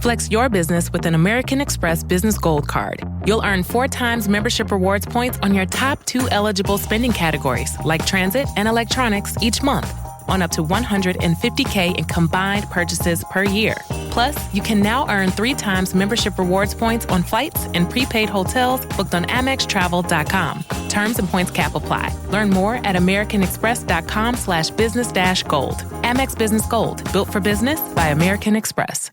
Flex your business with an American Express Business Gold Card. You'll earn 4 times membership rewards points on your top 2 eligible spending categories, like transit and electronics, each month, on up to $150K in combined purchases per year. Plus, you can now earn 3 times membership rewards points on flights and prepaid hotels booked on AmexTravel.com. Terms and points cap apply. Learn more at americanexpress.com/business-gold. Amex Business Gold, built for business by American Express.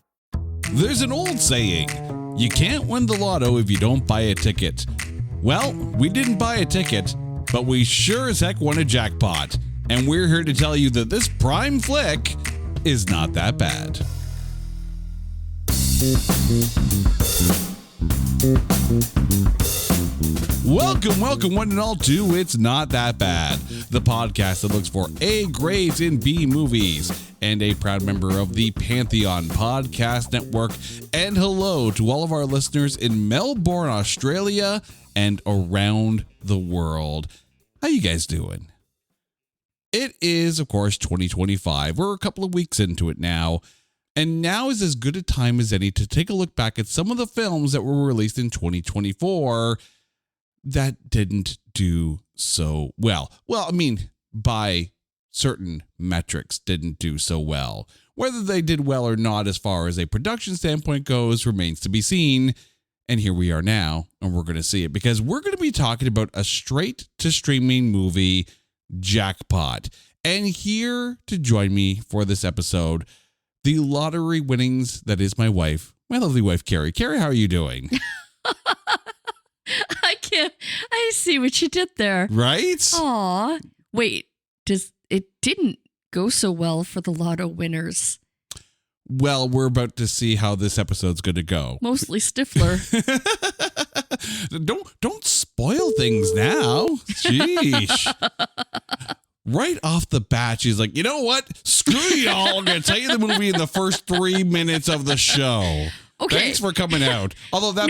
There's an old saying, you can't win the lotto if you don't buy a ticket. Well, we didn't buy a ticket, but we sure as heck won a jackpot. And we're here to tell you that this prime flick is not that bad. Welcome, one and all to It's Not That Bad, the podcast that looks for A grades in B movies, and a proud member of the Pantheon Podcast Network. And hello to all of our listeners in Melbourne, Australia, and around the world. How you guys doing? It is, of course, 2025. We're a couple of weeks into it now. And now is as good a time as any to take a look back at some of the films that were released in 2024 that didn't do so well. Well, I mean, by certain metrics, didn't do so well. Whether they did well or not as far as a production standpoint goes remains to be seen. And here we are now, and we're going to see it because we're going to be talking about a straight-to-streaming movie, Jackpot. And here to join me for this episode, the lottery winnings that is my wife, my lovely wife, Carrie. Carrie, how are you doing? I see what you did there. Right? Aw. Wait, it didn't go so well for the lotto winners. Well, we're about to see how this episode's going to go. Mostly Stifler. Don't spoil things now. Sheesh. Right off the bat, she's like, you know what? Screw y'all. I'm going to tell you the movie in the first 3 minutes of the show. Okay. Thanks for coming out. Although that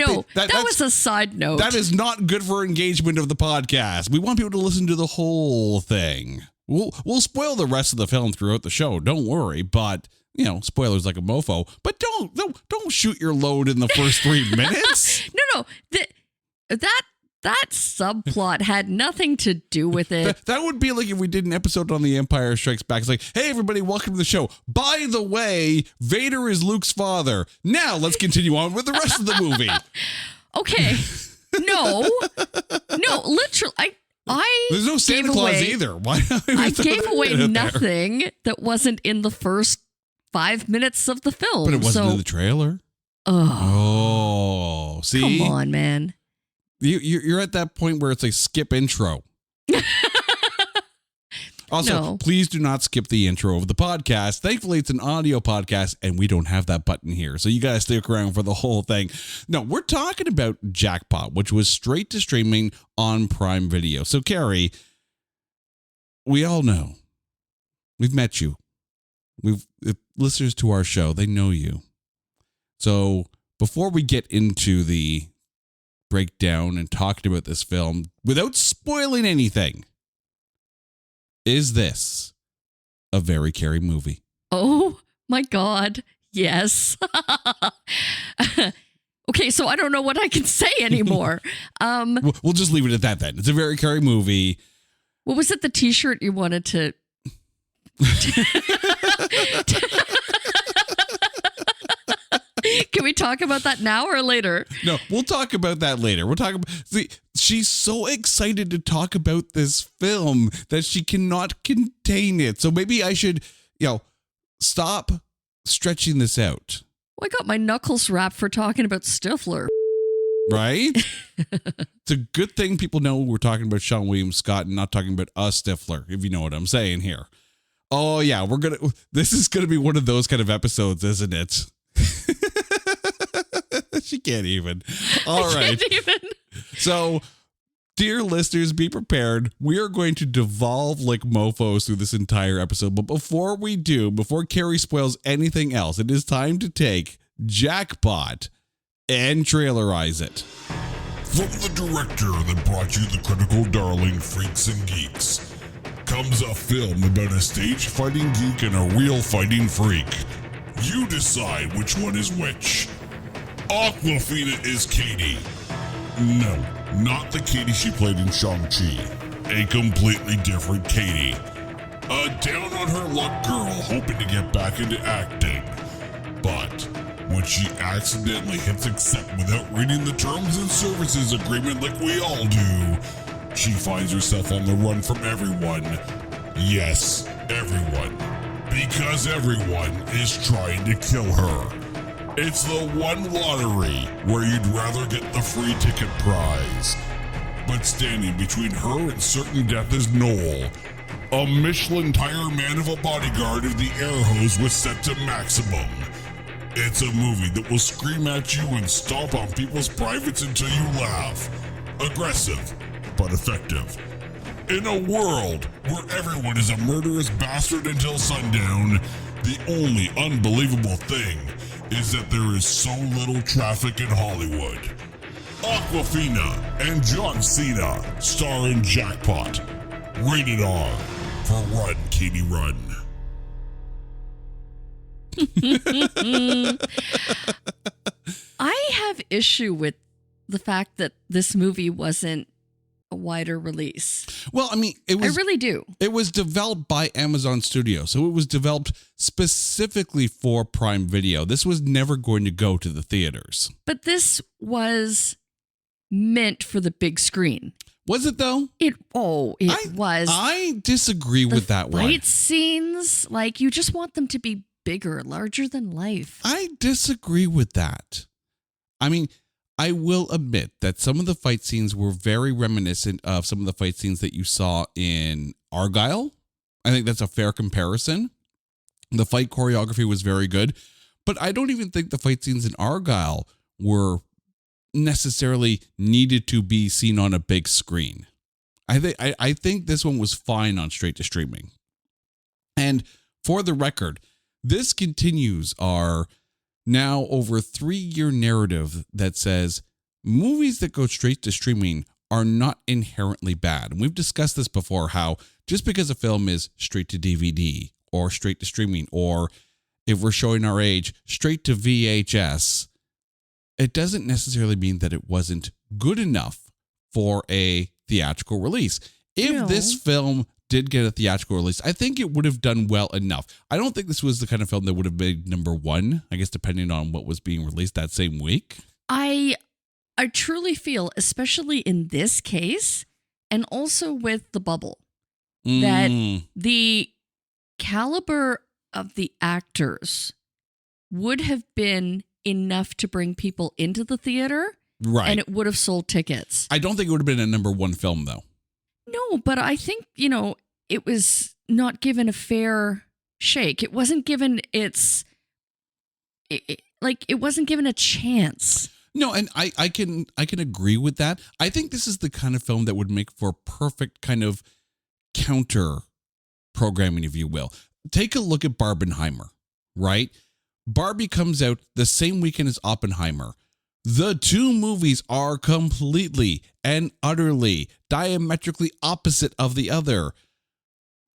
was a side note. That is not good for engagement of the podcast. We want people to listen to the whole thing. We'll spoil the rest of the film throughout the show. Don't worry. But, you know, spoilers like a mofo. But don't shoot your load in the first 3 minutes. No. That subplot had nothing to do with it. That would be like if we did an episode on The Empire Strikes Back. It's like, hey, everybody, welcome to the show. By the way, Vader is Luke's father. Now let's continue on with the rest of the movie. Okay. No, literally, There's no Santa Claus either. Why? I gave away nothing that wasn't in the first 5 minutes of the film. But it wasn't in the trailer. Oh, see? Come on, man. You're at that point where it's like skip intro. Also, Please do not skip the intro of the podcast. Thankfully, it's an audio podcast and we don't have that button here. So you guys stick around for the whole thing. No, we're talking about Jackpot, which was straight to streaming on Prime Video. So, Carrie, we all know. We've met you. Listeners to our show, they know you. So before we get into the breakdown and talking about this film without spoiling anything, is this a very Carrie movie? Oh my God, yes. Okay, so I don't know what I can say anymore. We'll just leave it at that then. It's a very Carrie movie. What was it, the t-shirt you wanted to... Can we talk about that now or later? No, we'll talk about that later. She's so excited to talk about this film that she cannot contain it. So maybe I should, stop stretching this out. Well, I got my knuckles wrapped for talking about Stifler. Right? It's a good thing people know we're talking about Sean William Scott and not talking about a Stifler, if you know what I'm saying here. Oh yeah, this is gonna be one of those kind of episodes, isn't it? She can't even. All right. Can't even. So, dear listeners, be prepared. We are going to devolve like mofos through this entire episode. But before Carrie spoils anything else, it is time to take Jackpot and trailerize it. From the director that brought you the critical darling Freaks and Geeks comes a film about a stage fighting geek and a real fighting freak. You decide which one is which. Aquafina is Katie. No, not the Katie she played in Shang-Chi. A completely different Katie. A down on her luck girl hoping to get back into acting. But when she accidentally hits accept without reading the terms and services agreement like we all do, she finds herself on the run from everyone. Yes, everyone. Because everyone is trying to kill her. It's the one lottery where you'd rather get the free ticket prize. But standing between her and certain death is Noel, a Michelin tire man of a bodyguard if the air hose was set to maximum. It's a movie that will scream at you and stomp on people's privates until you laugh. Aggressive, but effective. In a world where everyone is a murderous bastard until sundown, the only unbelievable thing is that there is so little traffic in Hollywood. Aquafina and John Cena star in Jackpot. Rated R for Run, Katie, Run. I have issue with the fact that this movie wasn't a wider release. Well, I mean, I really do. It was developed by Amazon Studios, so it was developed specifically for Prime Video. This was never going to go to the theaters. But this was meant for the big screen. Was it though? It was. I disagree with that one. Fight scenes, like you just want them to be bigger, larger than life. I disagree with that. I mean, I will admit that some of the fight scenes were very reminiscent of some of the fight scenes that you saw in Argyle. I think that's a fair comparison. The fight choreography was very good, but I don't even think the fight scenes in Argyle were necessarily needed to be seen on a big screen. I think this one was fine on straight to streaming. And for the record, this continues our now over 3-year narrative that says movies that go straight to streaming are not inherently bad. And we've discussed this before, how just because a film is straight to DVD or straight to streaming, or if we're showing our age, straight to VHS, it doesn't necessarily mean that it wasn't good enough for a theatrical release. If this film did get a theatrical release, I think it would have done well enough. I don't think this was the kind of film that would have made number one, I guess, depending on what was being released that same week. I truly feel, especially in this case, and also with The Bubble, that the caliber of the actors would have been enough to bring people into the theater, right? And it would have sold tickets. I don't think it would have been a number one film, though. No, but I think, it was not given a fair shake. It wasn't given it wasn't given a chance. No, and I can agree with that. I think this is the kind of film that would make for perfect kind of counter programming, if you will. Take a look at Barbenheimer, right? Barbie comes out the same weekend as Oppenheimer. The two movies are completely and utterly diametrically opposite of the other.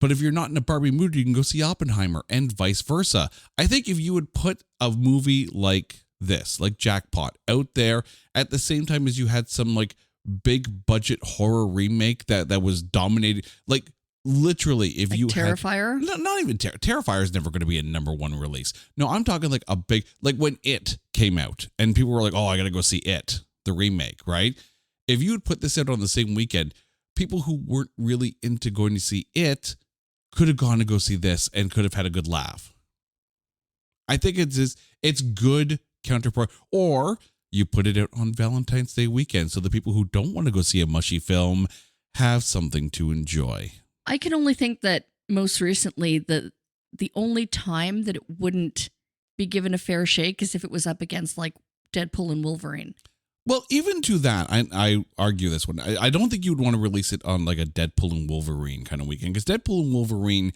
But if you're not in a Barbie mood, you can go see Oppenheimer and vice versa. I think if you would put a movie like this, like Jackpot, out there at the same time as you had some like big budget horror remake that was dominated, like literally if like you Terrifier? Had, not even Terrifier is never going to be a number one release. No, I'm talking like a big, like when It came out and people were like, oh, I got to go see It, the remake, right? If you would put this out on the same weekend, people who weren't really into going to see It could have gone to go see this and could have had a good laugh. I think it's good counterpart. Or you put it out on Valentine's Day weekend so the people who don't want to go see a mushy film have something to enjoy. I can only think that most recently the only time that it wouldn't be given a fair shake is if it was up against like Deadpool and Wolverine. Well, even to that, I argue this one. I don't think you would want to release it on like a Deadpool and Wolverine kind of weekend, because Deadpool and Wolverine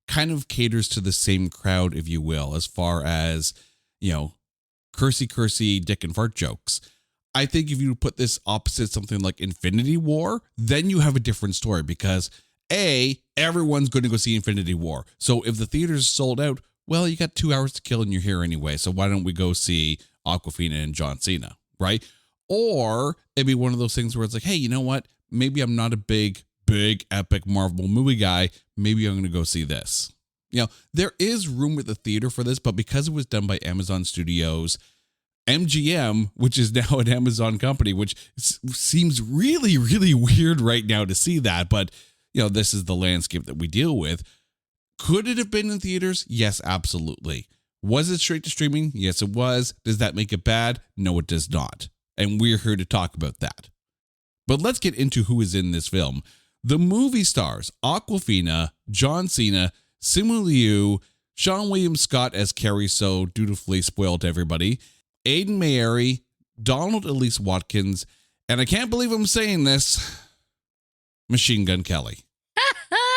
kind of caters to the same crowd, if you will, as far as, cursey, dick and fart jokes. I think if you put this opposite something like Infinity War, then you have a different story, because everyone's going to go see Infinity War. So if the theater's sold out, well, you got 2 hours to kill and you're here anyway, so why don't we go see Aquafina and John Cena, right? Or it'd be one of those things where it's like, hey, you know what? Maybe I'm not a big epic Marvel movie guy. Maybe I'm going to go see this. You know, there is room at the theater for this, but because it was done by Amazon Studios, MGM, which is now an Amazon company, which seems really, really weird right now to see that. But, you know, this is the landscape that we deal with. Could it have been in theaters? Yes, absolutely. Was it straight to streaming? Yes, it was. Does that make it bad? No, it does not. And we're here to talk about that. But let's get into who is in this film. The movie stars Aquafina, John Cena, Simu Liu, Sean William Scott as Carrie So dutifully spoiled to everybody, Aidan Mayeri, Donald Elise Watkins, and I can't believe I'm saying this, Machine Gun Kelly.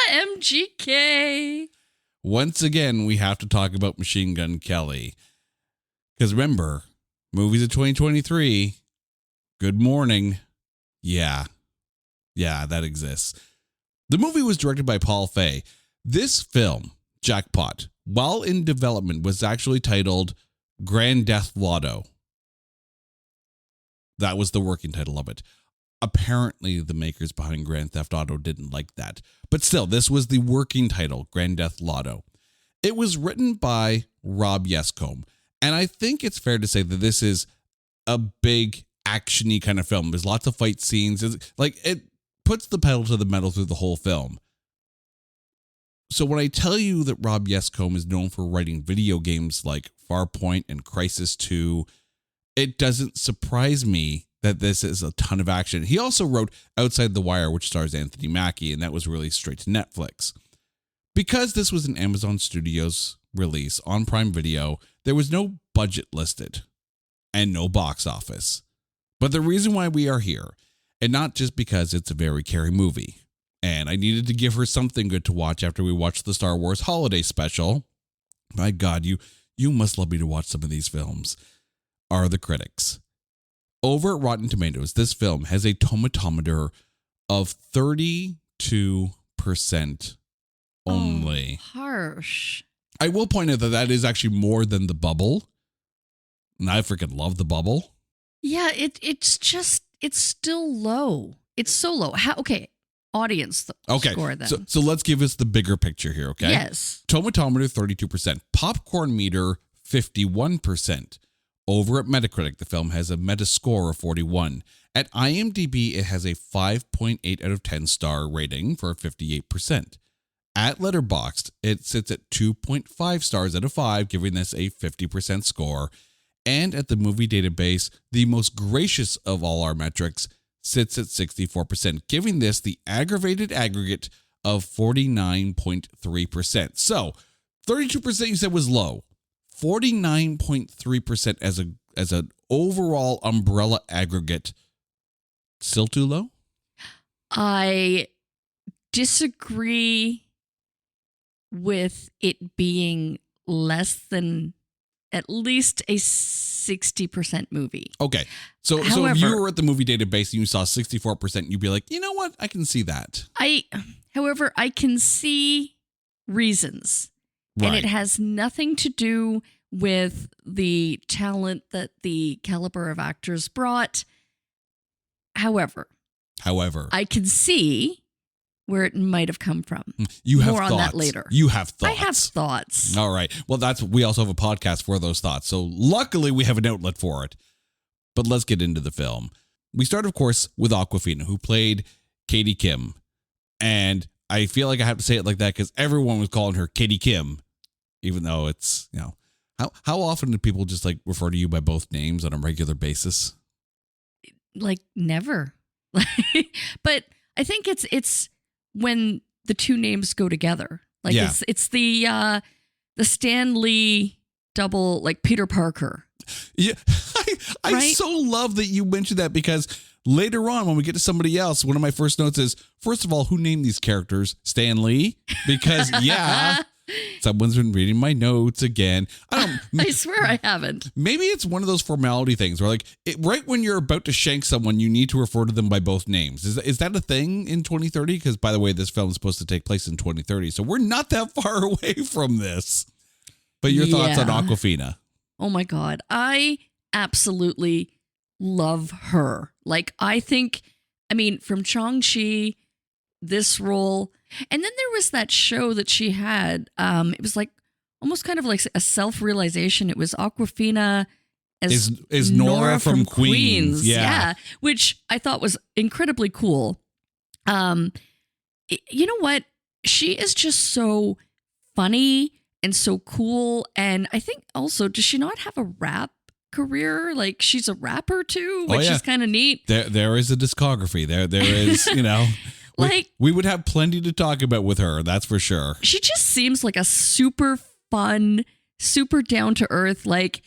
MGK. Once again, we have to talk about Machine Gun Kelly. Because remember, movies of 2023, Good Morning. Yeah, that exists. The movie was directed by Paul Feig. This film, Jackpot, while in development, was actually titled Grand Theft Lotto. That was the working title of it. Apparently, the makers behind Grand Theft Auto didn't like that. But still, this was the working title, Grand Theft Lotto. It was written by Rob Yescombe. And I think it's fair to say that this is a big action-y kind of film. There's lots of fight scenes. It puts the pedal to the metal through the whole film. So when I tell you that Rob Yescombe is known for writing video games like Farpoint and Crysis 2, it doesn't surprise me that this is a ton of action. He also wrote Outside the Wire, which stars Anthony Mackie, and that was released straight to Netflix. Because this was an Amazon Studios release on Prime Video, there was no budget listed and no box office. But the reason why we are here, and not just because it's a very Carrie movie, and I needed to give her something good to watch after we watched the Star Wars Holiday Special. My God, you must love me to watch some of these films. Are the critics. Over at Rotten Tomatoes, this film has a tomatometer of 32% only. Oh, harsh. I will point out that that is actually more than The Bubble. And I freaking love The Bubble. Yeah, it's still low. It's so low. Okay, audience score then. So let's give us the bigger picture here, okay? Yes. Tomatometer, 32%. Popcorn meter, 51%. Over at Metacritic, the film has a Metascore of 41. At IMDb, it has a 5.8 out of 10 star rating for 58%. At Letterboxd, it sits at 2.5 stars out of 5, giving this a 50% score. And at the Movie Database, the most gracious of all our metrics, sits at 64%, giving this the aggravated aggregate of 49.3%. So, 32% you said was low. 49.3% as an overall umbrella aggregate. Still too low? I disagree with it being less than at least a 60% movie. Okay. So However, if you were at the Movie Database and you saw 64%, you'd be like, you know what? I can see that. However, I can see reasons. Right. And it has nothing to do with the talent that the caliber of actors brought. However, I can see where it might have come from. You have More thoughts. on that later. You have thoughts. I have thoughts. All right. Well, we also have a podcast for those thoughts. So luckily we have an outlet for it. But let's get into the film. We start, of course, with Awkwafina, who played Katie Kim. And I feel like I have to say it like that because everyone was calling her Katie Kim, even though it's, you know, how often do people just like refer to you by both names on a regular basis? Like never. But I think it's when the two names go together. Like Yeah. it's the Stan Lee double, like Peter Parker. Yeah, I Right? so love that you mentioned that because later on when we get to somebody else, one of my first notes is, first of all, who named these characters? Stan Lee? Because yeah, someone's been reading my notes again. I swear I haven't. Maybe it's one of those formality things where like right when you're about to shank someone, you need to refer to them by both names. Is that a thing in 2030? Because by the way, this film is supposed to take place in 2030. So we're not that far away from this. But your thoughts on Yeah. Awkwafina? Oh my God. I absolutely love her. Like, I think, I mean, from Shang-Chi, this role, and then there was that show that she had. It was like almost kind of like a self-realization. It was Awkwafina as Is Nora from Queens. Yeah. Which I thought was incredibly cool. You know what? She is just so funny and so cool. And I think also, does she not have a rap career? Like, she's a rapper too, which is kind of neat. There is a discography. There is, Like, we would have plenty to talk about with her, that's for sure. she just seems like a super fun, super down to earth, like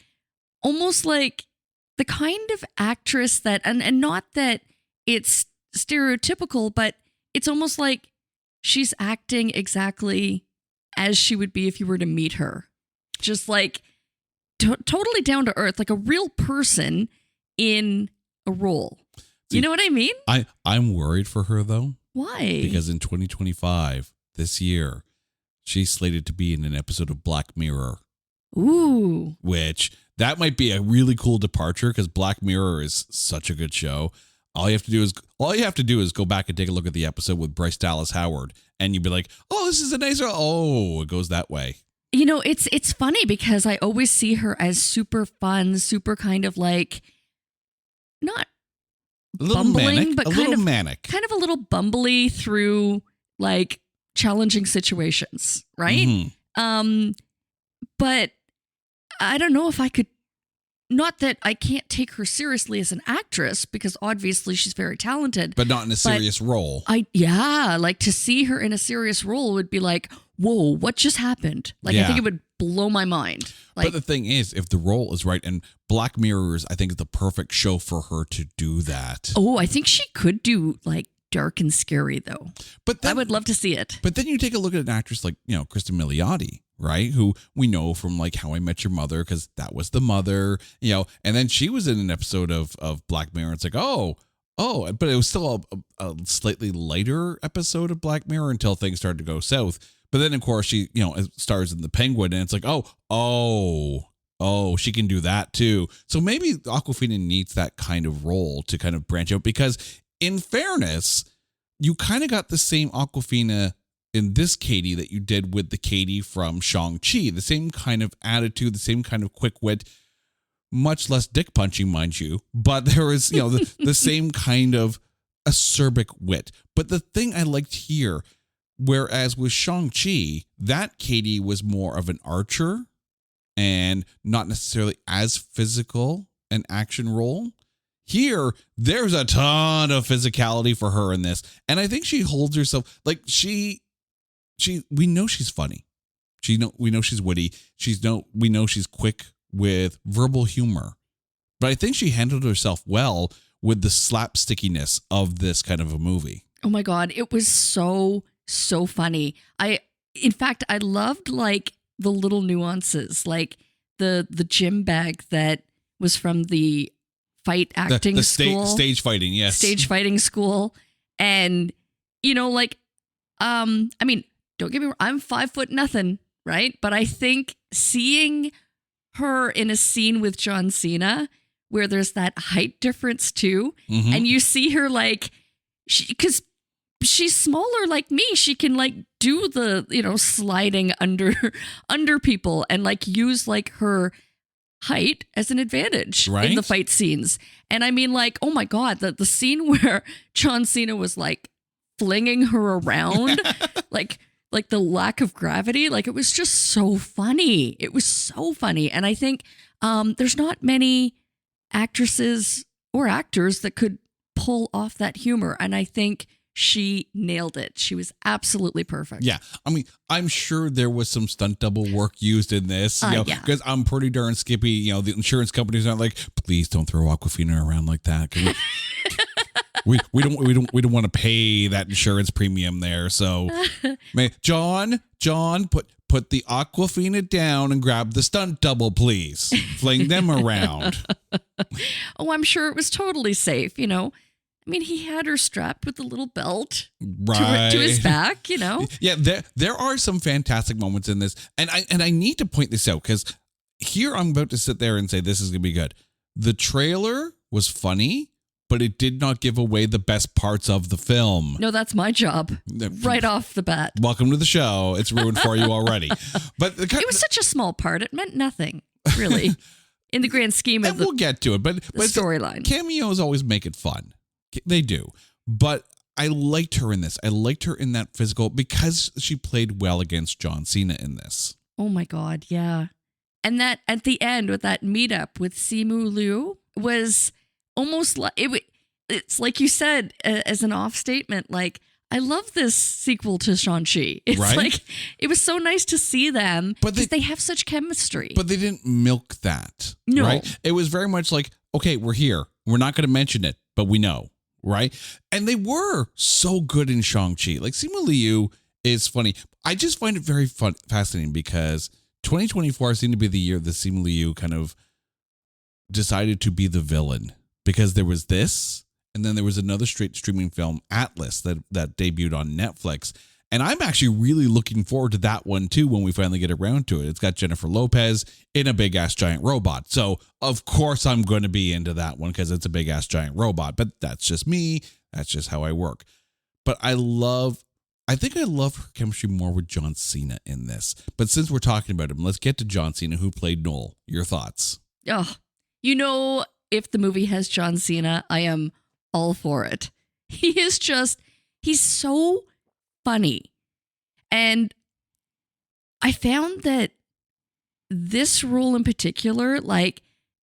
almost like the kind of actress that, and not that it's stereotypical, but it's almost like she's acting exactly as she would be if you were to meet her. Just like totally down to earth, like a real person in a role. You know what I mean? I'm worried for her though. Why? Because in 2025, this year, she's slated to be in an episode of Black Mirror. Ooh. Which that might be a really cool departure because Black Mirror is such a good show. All you have to do is go back and take a look at the episode with Bryce Dallas Howard, and you'd be like, "Oh, this is a nice." Oh, it goes that way. It's funny because I always see her as super fun, super kind of like not A little bumbling, manic, but a little manic. kind of a little bumbly through like challenging situations, right? Mhm. But I don't know if I could. Not that I can't take her seriously as an actress, because obviously she's very talented. But not in a serious role. Like to see her in a serious role would be like, whoa, what just happened? Like, I think it would blow my mind. Like, but the thing is, if the role is right, and Black Mirror is, I think, the perfect show for her to do that. Oh, I think she could do like dark and scary though. But then, I would love to see it. But then you take a look at an actress like, Kristen Milioti, right? Who we know from like How I Met Your Mother, because that was the mother, and then she was in an episode of Black Mirror. It's like, oh, but it was still a slightly lighter episode of Black Mirror until things started to go south. But then, of course, she, stars in The Penguin, and it's like, oh, she can do that too. So maybe Awkwafina needs that kind of role to kind of branch out, because in fairness, you kind of got the same Awkwafina in this Katie that you did with the Katie from Shang-Chi. The same kind of attitude, the same kind of quick wit, much less dick punching, mind you. But there is, the same kind of acerbic wit. But the thing I liked here, whereas with Shang-Chi, that Katie was more of an archer and not necessarily as physical an action role. Here, there's a ton of physicality for her in this. And I think she holds herself like we know she's funny. We know she's witty. We know she's quick with verbal humor. But I think she handled herself well with the slapstickiness of this kind of a movie. Oh my God. It was so funny. In fact, I loved like the little nuances, like the gym bag that was from the fight acting school. Stage fighting, yes. Stage fighting school. And, I mean, don't get me wrong, I'm 5'0", right? But I think seeing her in a scene with John Cena where there's that height difference too, and you see her like, because she's smaller like me, she can like do the, sliding under people and like use like her height as an advantage in the fight scenes. And I mean, like, oh my God, the scene where John Cena was like flinging her around, like the lack of gravity, like it was just so funny. It was so funny. And I think there's not many actresses or actors that could pull off that humor. And I think she nailed it. She was absolutely perfect. Yeah. I mean, I'm sure there was some stunt double work used in this, because I'm pretty darn skippy. The insurance companies aren't like, please don't throw Awkwafina around like that. We don't want to pay that insurance premium there. So, John, put the Awkwafina down and grab the stunt double, please. Fling them around. Oh, I'm sure it was totally safe. I I mean, he had her strapped with a little belt Right. to his back, you know? Yeah, there are some fantastic moments in this. And I need to point this out because here I'm about to sit there and say this is going to be good. The trailer was funny, but it did not give away the best parts of the film. No, that's my job right off the bat. Welcome to the show. It's ruined for you already. But It was such a small part. It meant nothing, really, in the grand scheme of we'll get to it. But storyline. Cameos always make it fun. They do. But I liked her in this. I liked her in that physical because she played well against John Cena in this. Oh my God, yeah. And that at the end with that meetup with Simu Liu was almost like it's like you said as an off statement, like, I love this sequel to Shang-Chi. It's right? like, it was so nice to see them because they have such chemistry. But they didn't milk that. No. Right? It was very much like, okay, we're here. We're not going to mention it, but we know. Right? And they were so good in Shang-Chi. Like, Simu Liu is funny. I just find it very fascinating because 2024 seemed to be the year that Simu Liu kind of decided to be the villain because there was this, and then there was another straight streaming film, Atlas, that debuted on Netflix. And I'm actually really looking forward to that one too when we finally get around to it. It's got Jennifer Lopez in a big ass giant robot. So of course I'm going to be into that one because it's a big ass giant robot. But that's just me. That's just how I work. But I think I love her chemistry more with John Cena in this. But since we're talking about him, let's get to John Cena, who played Noel. Your thoughts? Oh, you know, if the movie has John Cena, I am all for it. He's so funny. And I found that this role in particular, like,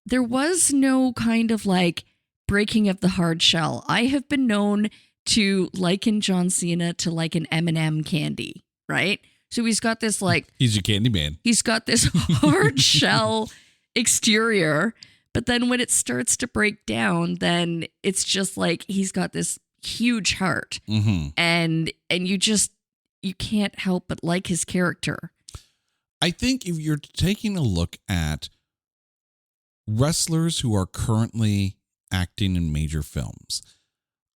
there was no kind of like breaking of the hard shell. I have been known to liken John Cena to like an M&M candy, right? So he's got this like... He's your candy man. He's got this hard shell exterior, but then when it starts to break down, then it's just like he's got this huge heart. Mm-hmm. And you can't help but like his character. I think if you're taking a look at wrestlers who are currently acting in major films,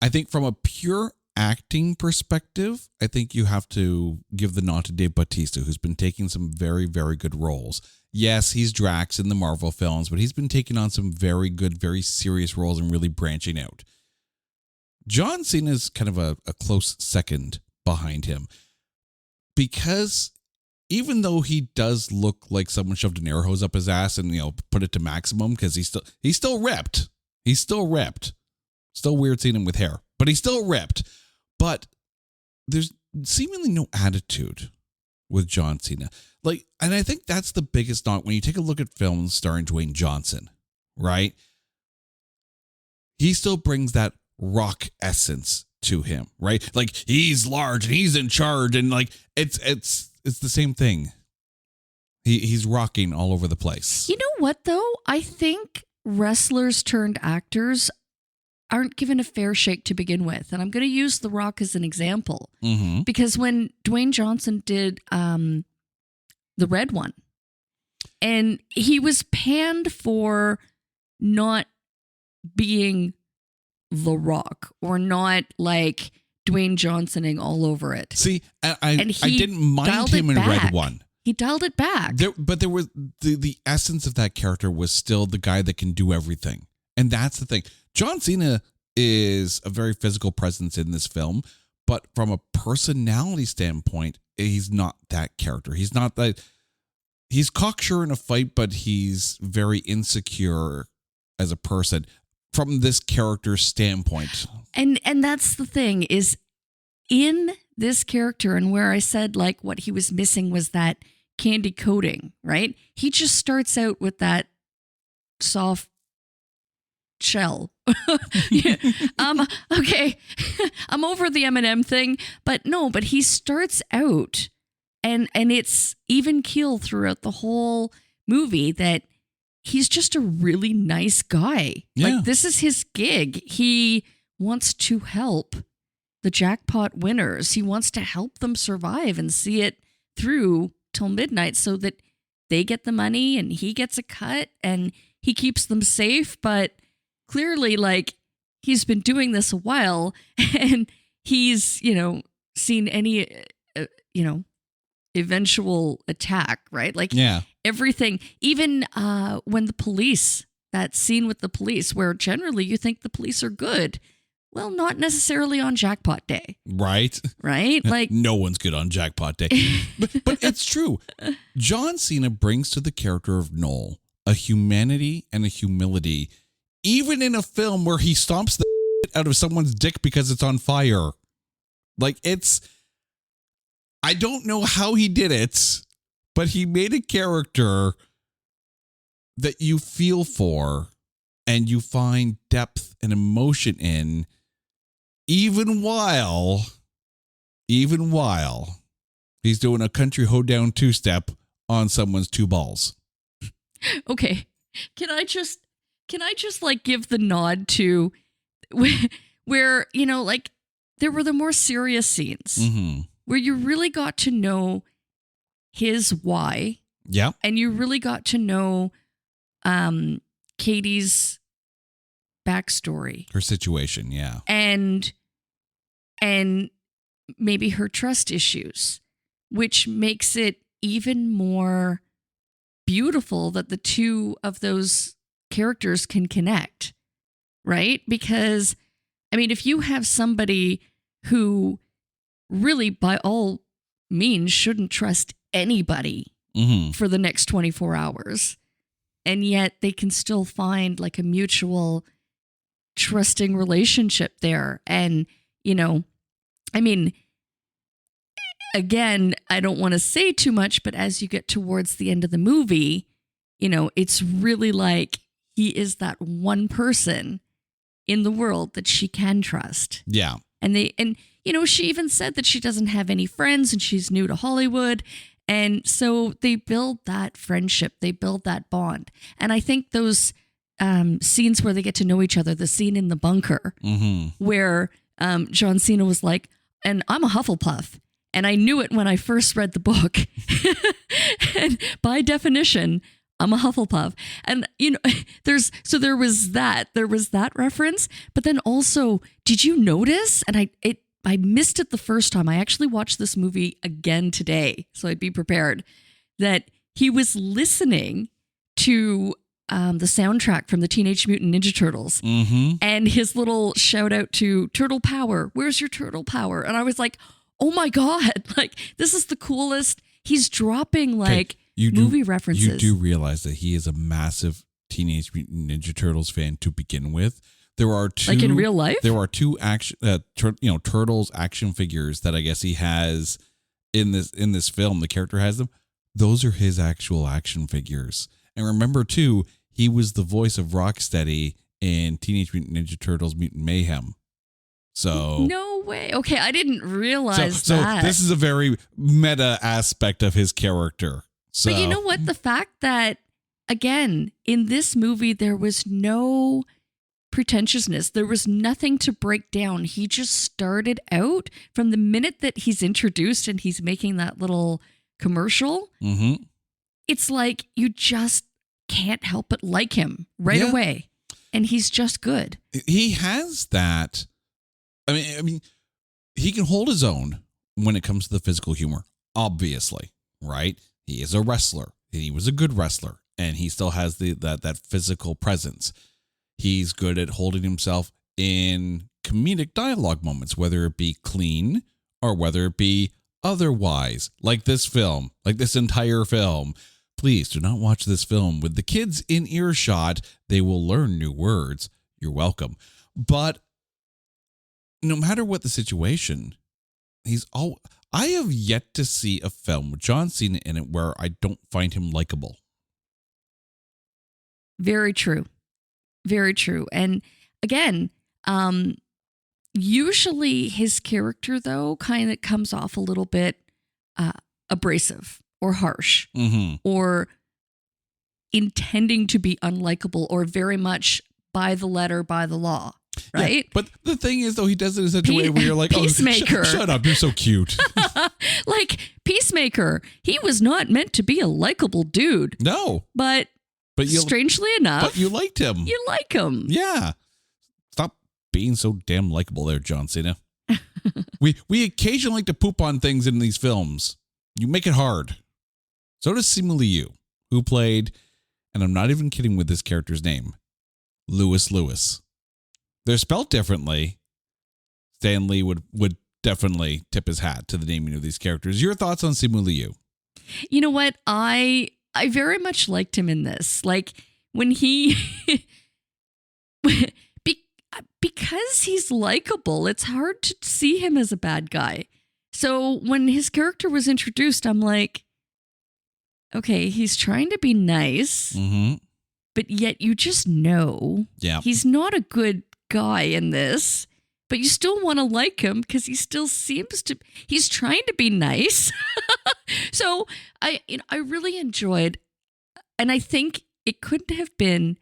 I think from a pure acting perspective, I think you have to give the nod to Dave Bautista, who's been taking some very, very good roles. Yes, he's Drax in the Marvel films, but he's been taking on some very good, very serious roles and really branching out. John Cena is kind of a close second behind him because even though he does look like someone shoved an air hose up his ass and, put it to maximum because he's still ripped. He's still ripped. Still weird seeing him with hair, but he's still ripped. But there's seemingly no attitude with John Cena. And I think that's the biggest knock when you take a look at films starring Dwayne Johnson, right? He still brings that rock essence to him, right? Like, he's large and he's in charge, and like it's the same thing. He's rocking all over the place. You know what though? I think wrestlers turned actors aren't given a fair shake to begin with. And I'm going to use The Rock as an example. Mm-hmm. Because when Dwayne Johnson did the Red One, and he was panned for not being The Rock or not like Dwayne Johnsoning all over it. See, I didn't mind him in Red One. He dialed it back. But there was the essence of that character was still the guy that can do everything. And that's the thing. John Cena is a very physical presence in this film, but from a personality standpoint, he's not that character. He's not that. He's cocksure in a fight, but he's very insecure as a person from this character's standpoint. And that's the thing is in this character, and where I said like what he was missing was that candy coating, right? He just starts out with that soft shell. Yeah. Okay. I'm over the M&M thing, but he starts out and it's even keel throughout the whole movie that he's just a really nice guy. Yeah. Like, this is his gig. He wants to help the jackpot winners. He wants to help them survive and see it through till midnight so that they get the money and he gets a cut and he keeps them safe. But clearly, like, he's been doing this a while, and he's, seen any, eventual attack, right? Like everything, even when that scene with the police, where generally you think the police are good. Well, not necessarily on Jackpot Day. Right? Like no one's good on Jackpot Day. but it's true. John Cena brings to the character of Noel a humanity and a humility, even in a film where he stomps the out of someone's dick because it's on fire. Like, I don't know how he did it, but he made a character that you feel for and you find depth and emotion in, even while he's doing a country hoedown two-step on someone's two balls. Okay. Can I just like give the nod to where, like there were the more serious scenes where you really got to know his why. Yeah. And you really got to know Katie's backstory. Her situation, yeah. And maybe her trust issues, which makes it even more beautiful that the two of those characters can connect, right? Because, I mean, if you have somebody who really, by all means, shouldn't trust anybody for the next 24 hours, and yet they can still find like a mutual trusting relationship there. And, I mean, again, I don't want to say too much, but as you get towards the end of the movie, it's really like he is that one person in the world that she can trust. Yeah. And she even said that she doesn't have any friends and she's new to Hollywood. And so they build that friendship, they build that bond. And I think those scenes where they get to know each other, the scene in the bunker where John Cena was like, and I'm a Hufflepuff. And I knew it when I first read the book. And by definition, I'm a Hufflepuff. And, there was that reference. But then also, did you notice? And I missed it the first time. I actually watched this movie again today, so I'd be prepared, that he was listening to the soundtrack from the Teenage Mutant Ninja Turtles and his little shout out to Turtle Power. Where's your Turtle Power? And I was like, oh my God, like this is the coolest. He's dropping movie references. You do realize that he is a massive Teenage Mutant Ninja Turtles fan to begin with. There are two, like in real life. There are two Turtles action figures that I guess he has in this film. The character has them. Those are his actual action figures. And remember too, he was the voice of Rocksteady in Teenage Mutant Ninja Turtles: Mutant Mayhem. So no way. Okay, I didn't realize that. So this is a very meta aspect of his character. So. But you know what? The fact that, again, in this movie, there was no pretentiousness. There was nothing to break down. He just started out from the minute that he's introduced and he's making that little commercial. It's like you just can't help but like him right away. And he's just good. He has that. I mean, he can hold his own when it comes to the physical humor, obviously, right? He is a wrestler. He was a good wrestler, and he still has that physical presence. He's good at holding himself in comedic dialogue moments, whether it be clean or whether it be otherwise, like this film, like this entire film. Please do not watch this film with the kids in earshot. They will learn new words. You're welcome. But no matter what the situation, I have yet to see a film with John Cena in it where I don't find him likable. Very true. Very true. And again, usually his character, though, kind of comes off a little bit abrasive or harsh or intending to be unlikable or very much by the letter, by the law. Right. Yeah, but the thing is, though, he does it in such a way where you're like, Peacemaker. Oh, shut up. You're so cute. Like Peacemaker. He was not meant to be a likable dude. No. But strangely enough. But you liked him. You like him. Yeah. being so damn likable there, John Cena. we occasionally like to poop on things in these films. You make it hard. So does Simu Liu, who played, and I'm not even kidding with this character's name, Lewis. They're spelled differently. Stan Lee would definitely tip his hat to the naming of these characters. Your thoughts on Simu Liu? You know what? I very much liked him in this. Like when he, because he's likable, it's hard to see him as a bad guy. So when his character was introduced, I'm like, okay, he's trying to be nice, but yet you just know he's not a good guy in this, but you still want to like him because he still seems to, he's trying to be nice. So I really enjoyed, and I think it couldn't have been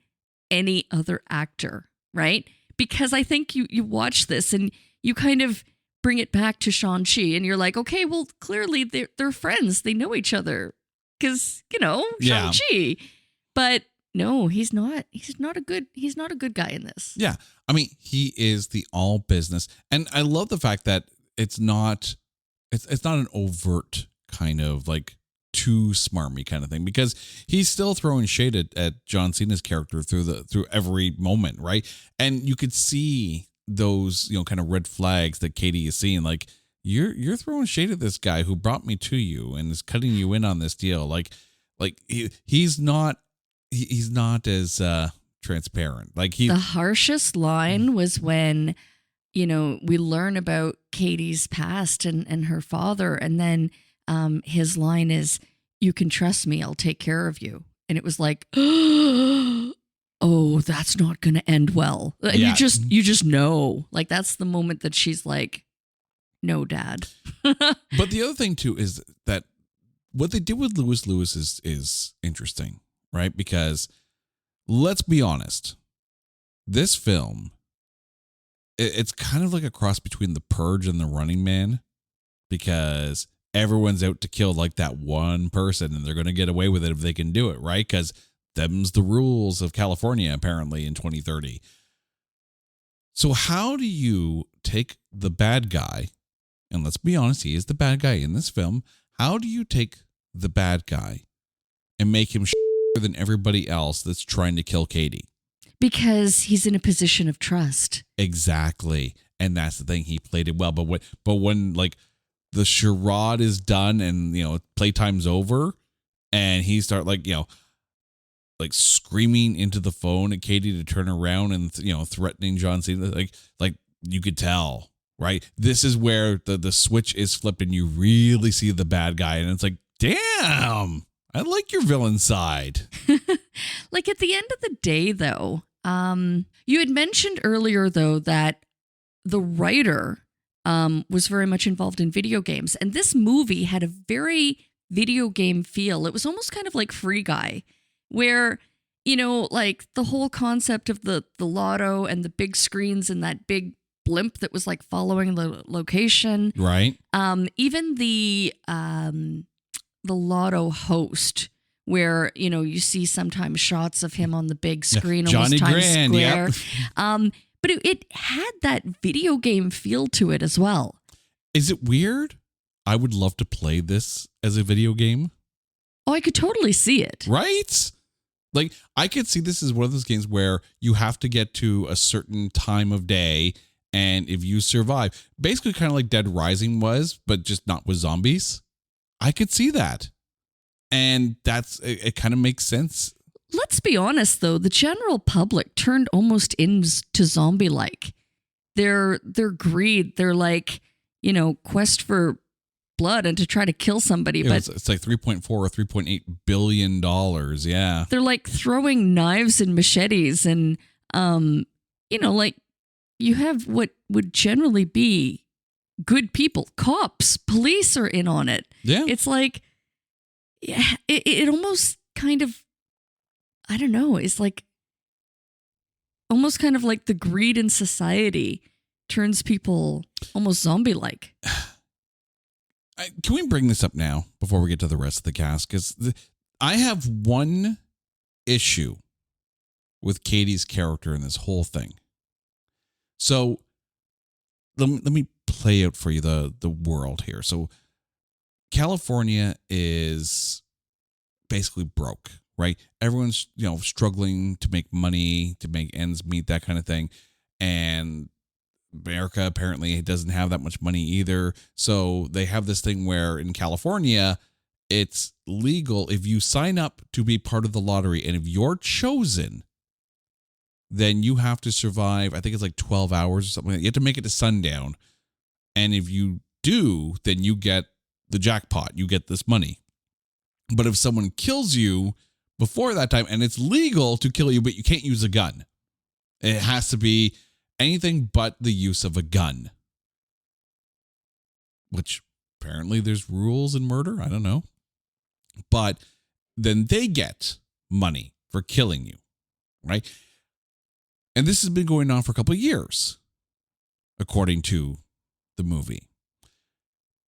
any other actor, right? Because I think you watch this and you kind of bring it back to Shang-Chi and you're like, okay, well, clearly they're friends. They know each other because, Shang-Chi. But no, he's not a good guy in this. Yeah. I mean, he is the all business. And I love the fact that it's not an overt kind of like too smarmy kind of thing, because he's still throwing shade at John Cena's character through every moment, right? And you could see those, kind of red flags that Katie is seeing, like you're throwing shade at this guy who brought me to you and is cutting you in on this deal. Like he's not as transparent. Like the harshest line was when, we learn about Katie's past and her father, and then his line is, "You can trust me, I'll take care of you." And it was like, oh, that's not going to end well. Yeah. You just know, like, that's the moment that she's like, no, Dad. But the other thing too is that what they did with Lewis is interesting, right? Because let's be honest, this film, it's kind of like a cross between The Purge and The Running Man, because everyone's out to kill like that one person and they're going to get away with it if they can do it, right? Because them's the rules of California, apparently, in 2030. So how do you take the bad guy, and let's be honest, he is the bad guy in this film. How do you take the bad guy and make him than everybody else that's trying to kill Katie? Because he's in a position of trust. Exactly. And that's the thing. He played it well. But when like the charade is done and, playtime's over and he start like screaming into the phone at Katie to turn around and, threatening John Cena, like you could tell, right? This is where the switch is flipped and you really see the bad guy. And it's like, damn, I like your villain side. Like at the end of the day, though, you had mentioned earlier, though, that the writer was very much involved in video games. And this movie had a very video game feel. It was almost kind of like Free Guy, where, like the whole concept of the lotto and the big screens and that big blimp that was like following the location. Right. Even the lotto host, where, you see sometimes shots of him on the big screen, Johnny almost Times Grand, Square. Yep. But it had that video game feel to it as well. Is it weird? I would love to play this as a video game. Oh, I could totally see it. Right? Like, I could see this as one of those games where you have to get to a certain time of day, and if you survive, basically kind of like Dead Rising was, but just not with zombies. I could see that. And it kind of makes sense. Let's be honest, though, the general public turned almost into zombie-like. Their greed, their quest for blood and to try to kill somebody. But it's like $3.4 or $3.8 billion. Yeah. They're like throwing knives and machetes and, you have what would generally be good people, cops, police are in on it. Yeah. It's like, it almost kind of, I don't know, it's like almost kind of like the greed in society turns people almost zombie-like. Can we bring this up now before we get to the rest of the cast? Because I have one issue with Katie's character in this whole thing. So let me play out for you the world here. So California is basically broke, right? Everyone's, struggling to make money, to make ends meet, that kind of thing. And America apparently doesn't have that much money either. So they have this thing where in California, it's legal if you sign up to be part of the lottery, and if you're chosen, then you have to survive, I think it's like 12 hours or something like that. You have to make it to sundown. And if you do, then you get the jackpot. You get this money. But if someone kills you before that time, and it's legal to kill you, but you can't use a gun. It has to be anything but the use of a gun. Which apparently there's rules in murder. I don't know. But then they get money for killing you, right? And this has been going on for a couple of years, according to the movie.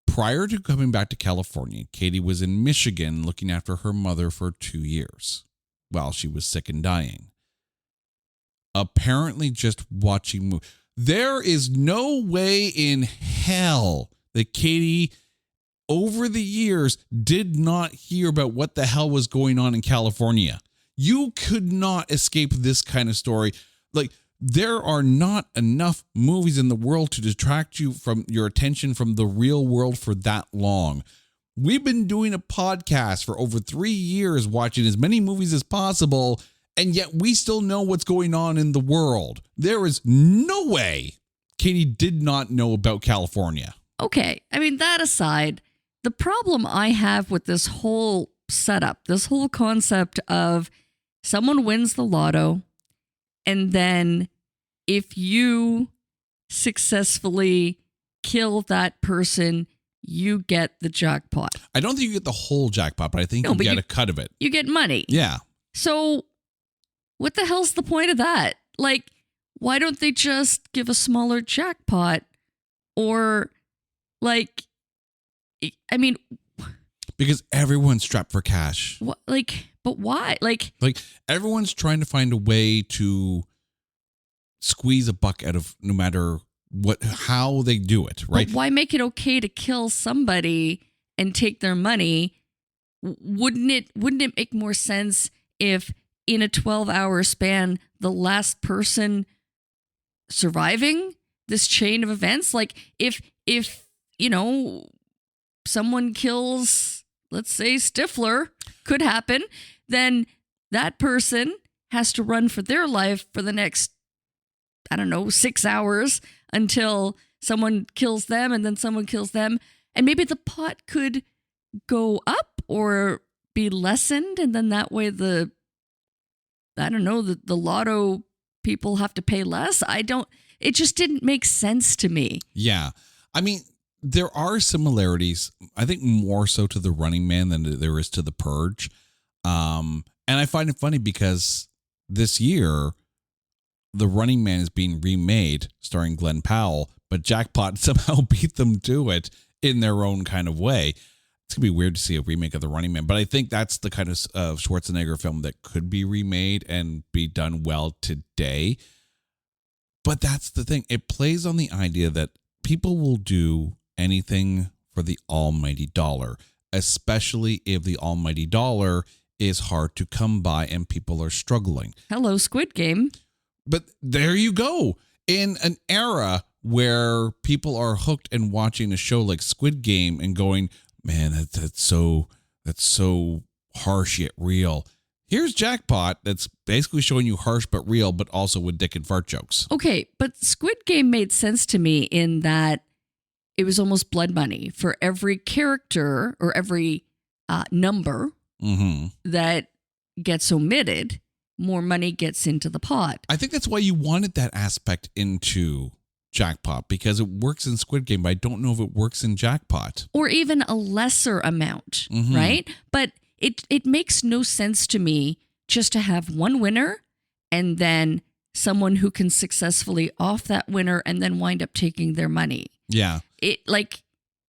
Prior to coming back to California, Katie was in Michigan looking after her mother for 2 years while she was sick and dying. Apparently just watching movies. There is no way in hell that Katie, over the years, did not hear about what the hell was going on in California. You could not escape this kind of story. Like, there are not enough movies in the world to detract you from your attention from the real world for that long. We've been doing a podcast for over 3 years, watching as many movies as possible, and yet we still know what's going on in the world. There is no way Katie did not know about California. Okay, I mean, that aside, the problem I have with this whole setup, this whole concept of someone wins the lotto, and then if you successfully kill that person, you get the jackpot. I don't think you get the whole jackpot, but I think you get a cut of it. You get money. Yeah. So what the hell's the point of that? Like, why don't they just give a smaller jackpot? Or, like, I mean... Because everyone's strapped for cash. What, but why? Like everyone's trying to find a way to squeeze a buck out of no matter how they do it, right? But why make it okay to kill somebody and take their money? Wouldn't it make more sense if in a 12-hour span, the last person surviving this chain of events, like if someone kills, let's say Stifler, could happen, then that person has to run for their life for the next, 6 hours until someone kills them, and then someone kills them. And maybe the pot could go up or be lessened, and then that way the lotto people have to pay less. It just didn't make sense to me. Yeah. I mean, there are similarities, I think more so to The Running Man than there is to The Purge. And I find it funny because this year, The Running Man is being remade starring Glenn Powell, but Jackpot somehow beat them to it in their own kind of way. It's going to be weird to see a remake of The Running Man, but I think that's the kind of Schwarzenegger film that could be remade and be done well today. But that's the thing. It plays on the idea that people will do anything for the almighty dollar, especially if the almighty dollar is hard to come by and people are struggling. Hello, Squid Game. But there you go. In an era where people are hooked and watching a show like Squid Game and going, man, that's so harsh yet real. Here's Jackpot that's basically showing you harsh but real, but also with dick and fart jokes. Okay, but Squid Game made sense to me in that it was almost blood money for every character or every number that gets omitted. More money gets into the pot. I think that's why you wanted that aspect into Jackpot, because it works in Squid Game, but I don't know if it works in Jackpot. Or even a lesser amount, right? But it makes no sense to me just to have one winner and then someone who can successfully off that winner and then wind up taking their money. Yeah.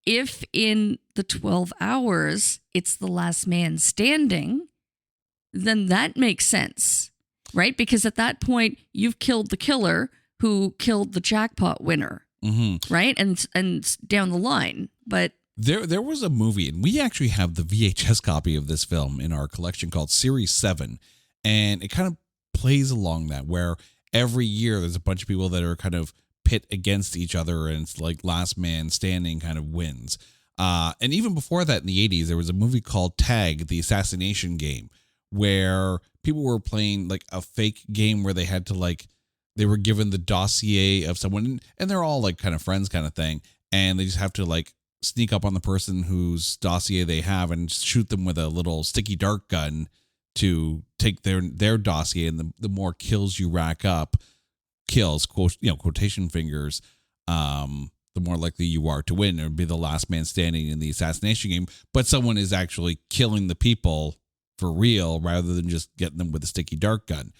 If in the 12 hours it's the last man standing, then that makes sense, right? Because at that point, you've killed the killer, who killed the jackpot winner, right? And down the line, but there was a movie, and we actually have the VHS copy of this film in our collection called Series 7, and it kind of plays along that, where every year there's a bunch of people that are kind of pit against each other, and it's like last man standing kind of wins. And even before that, in the 80s, there was a movie called Tag, the assassination game, where people were playing like a fake game where they had to like, they were given the dossier of someone, and they're all like kind of friends kind of thing. And they just have to like sneak up on the person whose dossier they have and shoot them with a little sticky dart gun to take their dossier. And the more kills you rack up, quotation fingers, the more likely you are to win. It would be the last man standing in the assassination game, but someone is actually killing the people for real rather than just getting them with a sticky dart gun.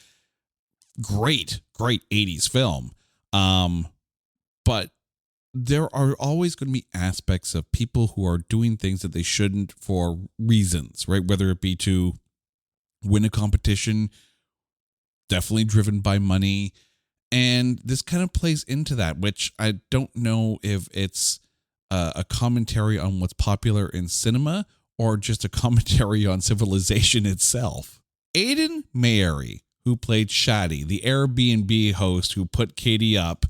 Great 80s film. But there are always going to be aspects of people who are doing things that they shouldn't for reasons, right? Whether it be to win a competition, definitely driven by money. And this kind of plays into that, which I don't know if it's a commentary on what's popular in cinema or just a commentary on civilization itself. Aidan Mayeri, who played Shadi, the Airbnb host who put Katie up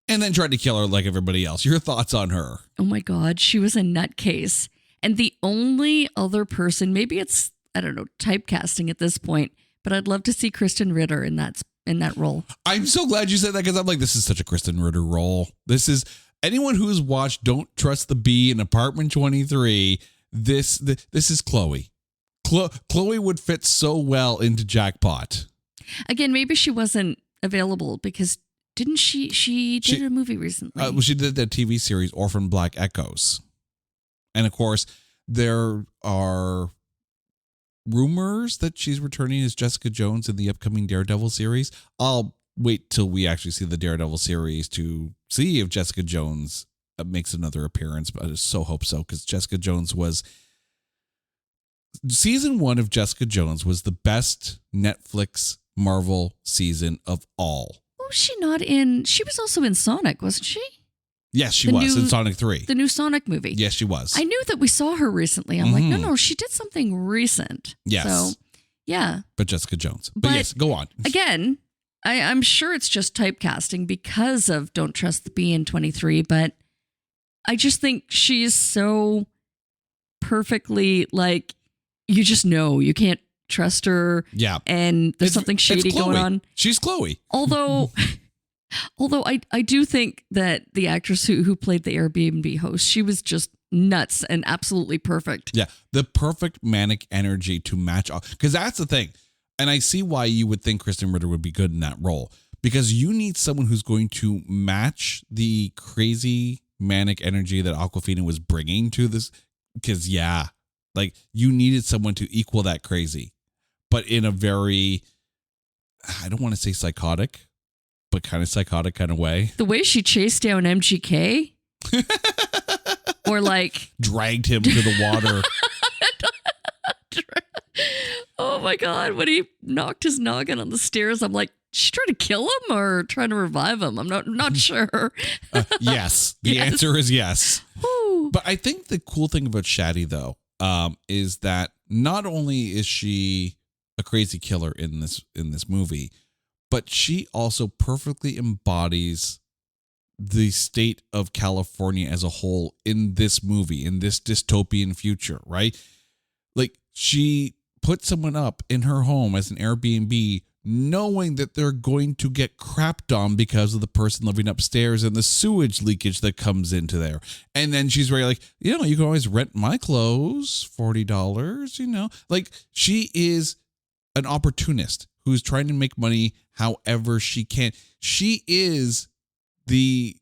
and then tried to kill her like everybody else. Your thoughts on her? Oh my God, she was a nutcase. And the only other person, maybe it's, I don't know, typecasting at this point, but I'd love to see Kristen Ritter in that role. I'm so glad you said that, because I'm like, this is such a Kristen Ritter role. This is, anyone who's watched Don't Trust the Bee in Apartment 23, this is Chloe. Chloe would fit so well into Jackpot. Again, maybe she wasn't available because didn't she did a movie recently? Well, she did that TV series Orphan Black Echoes. And of course, there are rumors that she's returning as Jessica Jones in the upcoming Daredevil series. I'll wait till we actually see the Daredevil series to see if Jessica Jones makes another appearance, but I so hope so, because Jessica Jones was... Season 1 of Jessica Jones was the best Netflix Marvel season of all. Was she not in... She was also in Sonic, wasn't she? Yes, she was in Sonic 3. The new Sonic movie. Yes, she was. I knew that we saw her recently. I'm like, no, she did something recent. Yes. So, yeah. But Jessica Jones. But yes, go on. Again, I'm sure it's just typecasting because of Don't Trust the Bee in 23, but I just think she's so perfectly like, you just know you can't trust her. Yeah. And there's something shady going on. She's Chloe. Although I do think that the actress who played the Airbnb host, she was just nuts and absolutely perfect. Yeah. The perfect manic energy to match off. Because that's the thing. And I see why you would think Kristen Ritter would be good in that role. Because you need someone who's going to match the crazy manic energy that Awkwafina was bringing to this. Because, yeah, like you needed someone to equal that crazy. But in a very, I don't want to say psychotic, but kind of psychotic kind of way. The way she chased down MGK or like dragged him to the water. Oh my God. When he knocked his noggin on the stairs, I'm like, she trying to kill him or trying to revive him? I'm not sure. Yes. The answer is yes. Woo. But I think the cool thing about Shadi, though, is that not only is she a crazy killer in this movie, but she also perfectly embodies the state of California as a whole in this movie, in this dystopian future, right? Like she put someone up in her home as an Airbnb, knowing that they're going to get crapped on because of the person living upstairs and the sewage leakage that comes into there. And then she's very like, you can always rent my clothes, $40, like she is an opportunist who's trying to make money however she can. She is the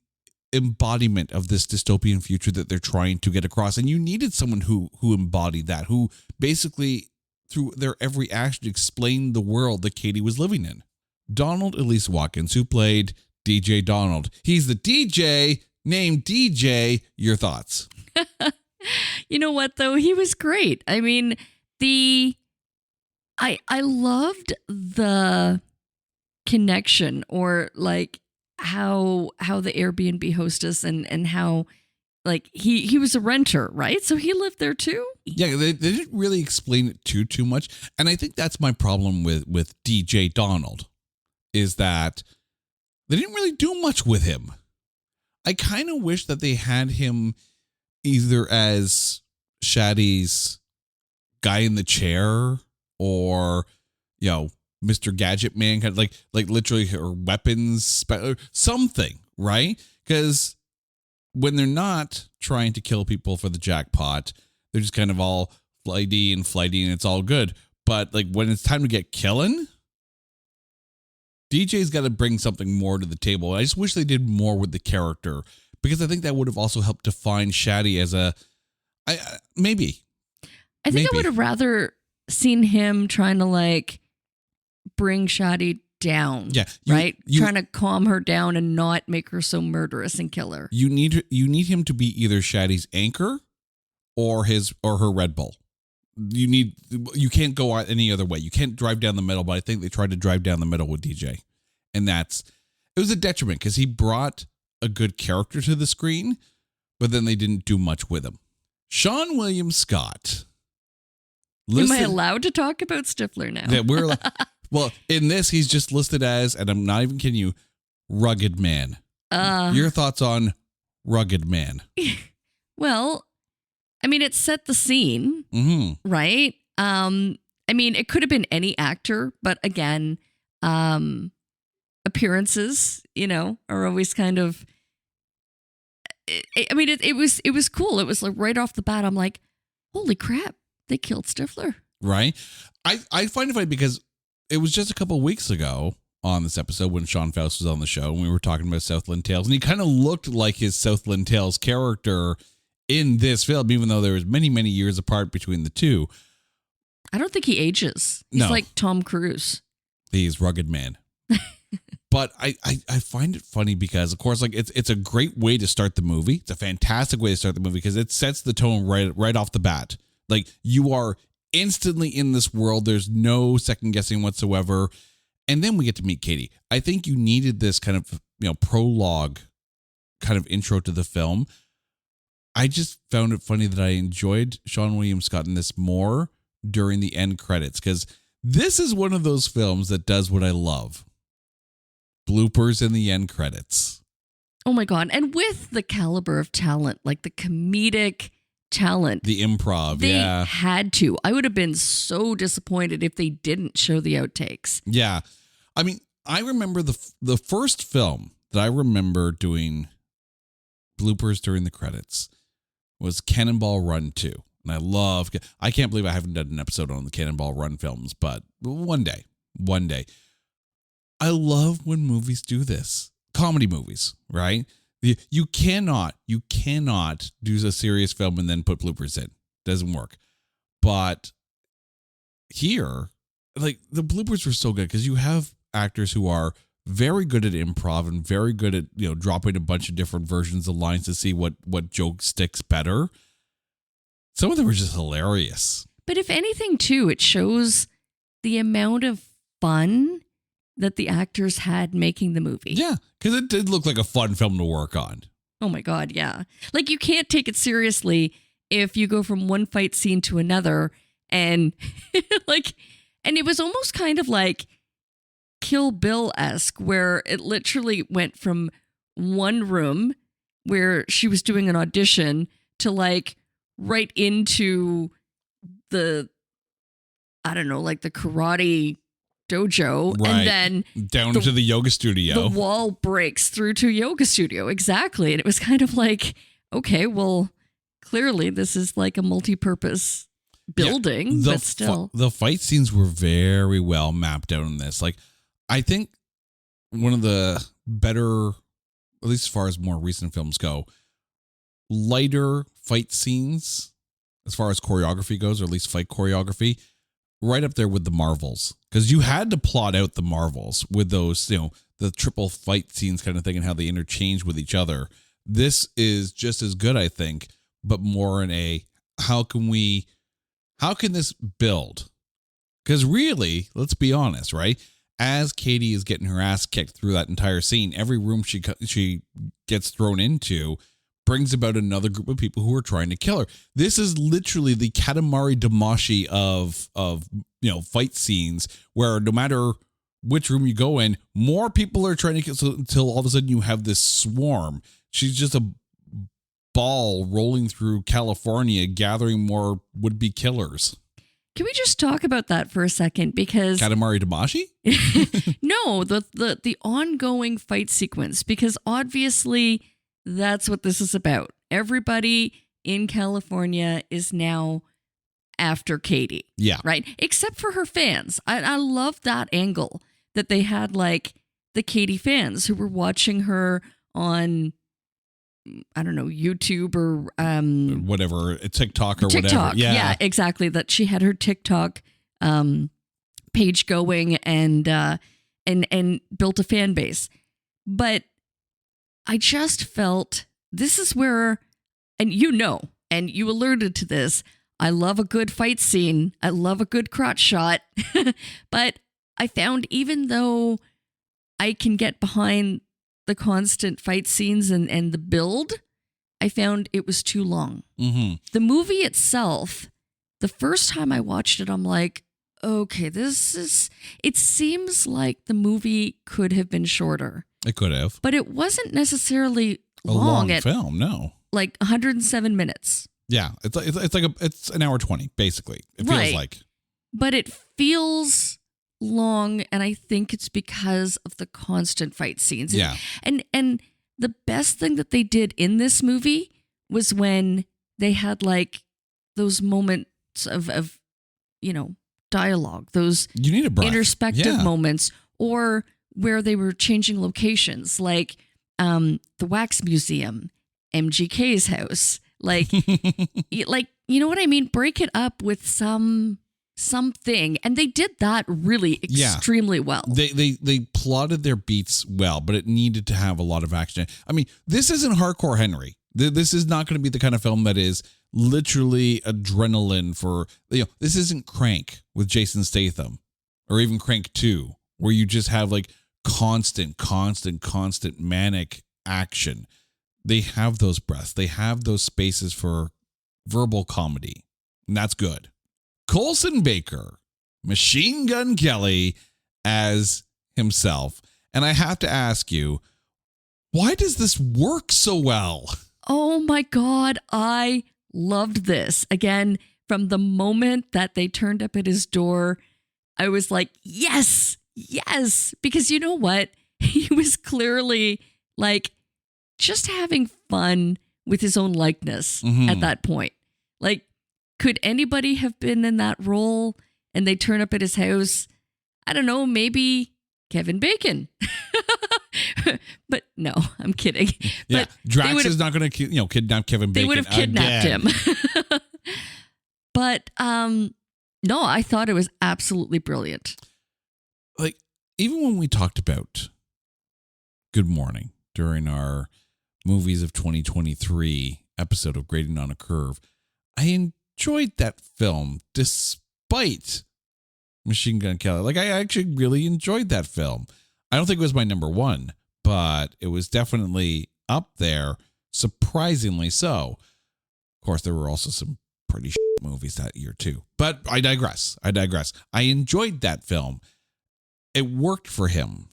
embodiment of this dystopian future that they're trying to get across. And you needed someone who embodied that, who basically through their every action explained the world that Katie was living in. Donald Elise Watkins, who played DJ Donald. He's the DJ named DJ. Your thoughts? You know what, though? He was great. I mean, I loved the connection or like how the Airbnb hostess and how like he was a renter, right? So he lived there too. Yeah, they didn't really explain it too much, and I think that's my problem with DJ Donald, is that they didn't really do much with him. I kind of wish that they had him either as Shaddy's guy in the chair, or Mr. Gadget Man, kind of like literally her weapons, something, right? Because when they're not trying to kill people for the jackpot, they're just kind of all flighty and it's all good. But like when it's time to get killing, DJ's got to bring something more to the table. I just wish they did more with the character, because I think that would have also helped define Shaddy as maybe. I think I would have rather seen him trying to like bring Shaddy down. Yeah, right. Trying to calm her down and not make her so murderous and kill her. You need him to be either Shaddy's anchor or her Red Bull. You can't go out any other way. You can't drive down the middle, but I think they tried to drive down the middle with DJ. And it was a detriment, because he brought a good character to the screen, but then they didn't do much with him. Sean William Scott. Am I allowed to talk about Stifler now? Yeah, well, in this, he's just listed as, and I'm not even kidding you, Rugged Man. Your thoughts on Rugged Man? Well, I mean, it set the scene, right? I mean, it could have been any actor, but again, appearances, are always kind of. I mean, it was cool. It was like right off the bat, I'm like, holy crap, they killed Stifler. Right. I find it funny because it was just a couple of weeks ago on this episode when Sean Faust was on the show, and we were talking about Southland Tales, and he kind of looked like his Southland Tales character in this film, even though there was many, many years apart between the two. I don't think he ages. He's like Tom Cruise. He's Rugged Man. But I find it funny because, of course, like it's a great way to start the movie. It's a fantastic way to start the movie because it sets the tone right off the bat. Like, you are instantly in this world. There's no second guessing whatsoever. And then we get to meet Katie. I think you needed this kind of, prologue kind of intro to the film. I just found it funny that I enjoyed Sean William Scott in this more during the end credits, because this is one of those films that does what I love. Bloopers in the end credits. Oh my God. And with the caliber of talent, like the comedic talent. The improv, they had to. I would have been so disappointed if they didn't show the outtakes. Yeah. I mean, I remember the first film that I remember doing bloopers during the credits was Cannonball Run 2. And I can't believe I haven't done an episode on the Cannonball Run films, but one day. I love when movies do this. Comedy movies, right? You cannot do a serious film and then put bloopers in. Doesn't work. But here, like, the bloopers were so good because you have actors who are very good at improv and very good at, dropping a bunch of different versions of lines to see what joke sticks better. Some of them were just hilarious. But if anything, too, it shows the amount of fun that the actors had making the movie. Yeah, because it did look like a fun film to work on. Oh my God, yeah. Like, you can't take it seriously if you go from one fight scene to another and and it was almost kind of like Kill Bill-esque, where it literally went from one room where she was doing an audition to like right into the, I don't know, like the karate dojo, right. And then down to the yoga studio. The wall breaks through to a yoga studio. Exactly. And it was kind of like, okay, well, clearly this is like a multi-purpose building, but still. The fight scenes were very well mapped out in this. Like, I think one of the better, at least as far as more recent films go, lighter fight scenes as far as choreography goes, or at least fight choreography, right up there with the Marvels. Because you had to plot out the Marvels with those, the triple fight scenes kind of thing and how they interchange with each other. This is just as good, I think, but more in a, how can this build? Because really, let's be honest, right? as Katie is getting her ass kicked through that entire scene, every room she gets thrown into brings about another group of people who are trying to kill her. This is literally the Katamari Damacy of fight scenes, where no matter which room you go in, more people are trying to kill, so until all of a sudden you have this swarm. She's just a ball rolling through California, gathering more would-be killers. Can we just talk about that for a second? Because Katamari Damacy? No, the ongoing fight sequence, because obviously that's what this is about. Everybody in California is now after Katie. Yeah. Right? Except for her fans. I love that angle that they had, like, the Katie fans who were watching her on, I don't know, YouTube or whatever, TikTok or TikTok. whatever. Yeah, exactly. That she had her TikTok page going and built a fan base. But I just felt this is where, and you alluded to this, I love a good fight scene. I love a good crotch shot. But I found, even though I can get behind the constant fight scenes and the build, I found it was too long. Mm-hmm. The movie itself, the first time I watched it, I'm like, okay, it seems like the movie could have been shorter. It could have. But it wasn't necessarily A long film, no. Like 107 minutes. Yeah, it's an hour 20, basically. It feels Right. like. But it feels long, and I think it's because of the constant fight scenes. Yeah. And the best thing that they did in this movie was when they had, like, those moments of dialogue, those You need a breath. introspective Yeah. moments, or where they were changing locations, like the Wax Museum, MGK's house, like, you know what I mean? Break it up with something, and they did that really extremely well. They plotted their beats well, but it needed to have a lot of action. I mean, this isn't Hardcore Henry. This is not going to be the kind of film that is literally adrenaline for, this isn't Crank with Jason Statham, or even Crank 2, where you just have like constant manic action. They have those breaths. They have those spaces for verbal comedy, and that's good. Colson Baker, Machine Gun Kelly as himself. And I have to ask you, why does this work so well? Oh my God, I loved this. Again, from the moment that they turned up at his door, I was like, yes, because you know what? He was clearly, like, just having fun with his own likeness at that point. Like, could anybody have been in that role and they turn up at his house? I don't know, maybe Kevin Bacon. But no, I'm kidding. Yeah, But Drax is not going to kidnap Kevin Bacon. they would have kidnapped again. him. But no, I thought it was absolutely brilliant. Like, even when we talked about Good Morning during our Movies of 2023 episode of Grading on a Curve, I enjoyed that film despite Machine Gun Kelly. Like, I actually really enjoyed that film. I don't think it was my number one, but it was definitely up there, surprisingly so. Of course, there were also some pretty movies that year too. But I digress. I enjoyed that film. It worked for him.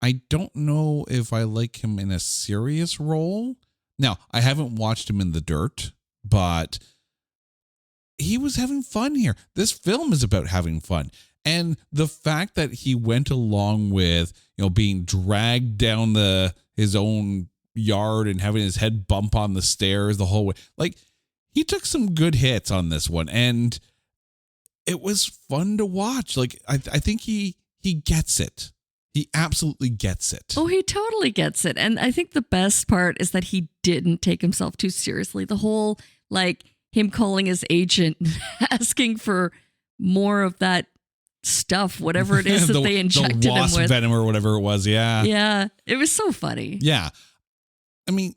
I don't know if I like him in a serious role. Now, I haven't watched him in The Dirt, but he was having fun here. This film is about having fun. And the fact that he went along with, being dragged down his own yard and having his head bump on the stairs the whole way. Like, he took some good hits on this one, and it was fun to watch. Like, I think he gets it. He absolutely gets it. Oh, he totally gets it. And I think the best part is that he didn't take himself too seriously. The whole, like, him calling his agent, asking for more of that stuff, whatever it is that they injected the him wasp with. venom or whatever it was. Yeah. Yeah. It was so funny. Yeah. I mean,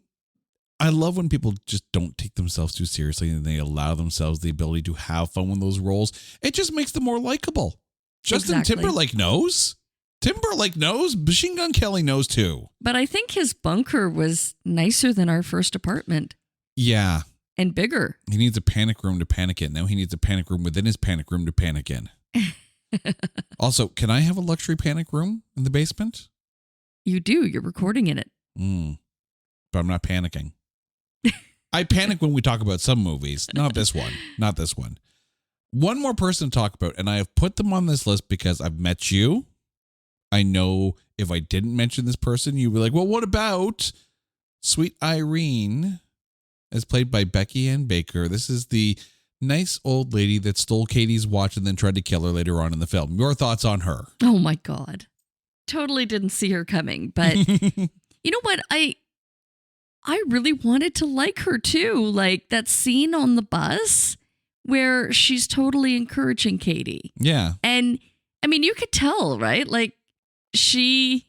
I love when people just don't take themselves too seriously and they allow themselves the ability to have fun with those roles. It just makes them more likable. Justin Exactly. Timberlake knows. Timberlake knows. Machine Gun Kelly knows too. But I think his bunker was nicer than our first apartment. Yeah. And bigger. He needs a panic room to panic in. Now he needs a panic room within his panic room to panic in. Also, can I have a luxury panic room in the basement? You do. You're recording in it. But I'm not panicking. I panic when we talk about some movies. Not this one. Not this one. One more person to talk about, and I have put them on this list because I've met you. I know if I didn't mention this person, you'd be like, well, what about Sweet Irene, as played by Becky Ann Baker? This is the nice old lady that stole Katie's watch and then tried to kill her later on in the film. Your thoughts on her? Oh, my God. Totally didn't see her coming. But you know what? I really wanted to like her, too. Like that scene on the bus where she's totally encouraging Katie. Yeah. And I mean, you could tell, right? Like she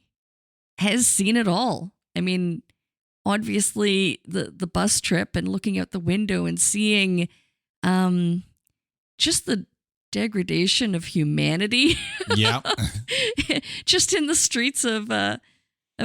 has seen it all. I mean, obviously the bus trip and looking out the window and seeing just the degradation of humanity. Yeah. Just in the streets of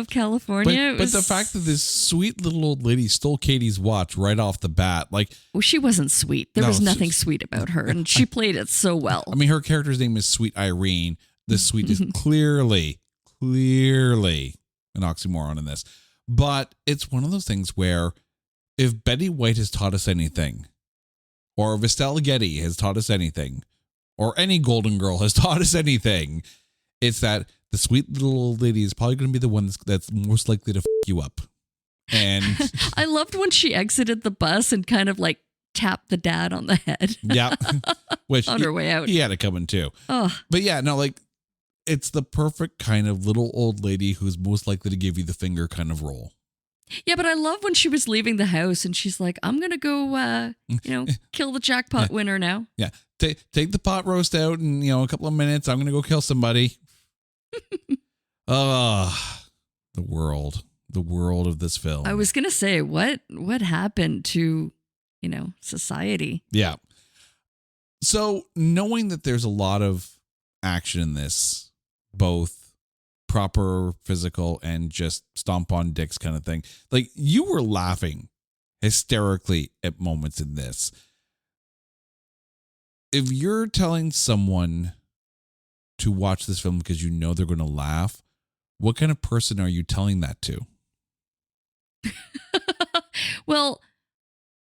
California. But the fact that this sweet little old lady stole Katie's watch right off the bat, like... Well, she wasn't sweet. There was nothing sweet about her, and she played it so well. I mean, her character's name is Sweet Irene. The sweet is clearly an oxymoron in this. But it's one of those things where if Betty White has taught us anything, or if Estelle Getty has taught us anything, or any Golden Girl has taught us anything, it's that the sweet little old lady is probably going to be the one that's most likely to f you up. And I loved when she exited the bus and kind of like tapped the dad on the head. Yeah. Which on her way out. He had it coming too. Oh. But yeah, no, like it's the perfect kind of little old lady who's most likely to give you the finger kind of role. Yeah, but I love when she was leaving the house and she's like, I'm going to go, kill the jackpot winner now. Yeah. Take the pot roast out in, a couple of minutes. I'm going to go kill somebody. The world of this film. I was going to say, what happened to, society? Yeah. So knowing that there's a lot of action in this, both proper physical and just stomp on dicks kind of thing, like you were laughing hysterically at moments in this. If you're telling someone to watch this film because you know they're going to laugh, what kind of person are you telling that to? Well,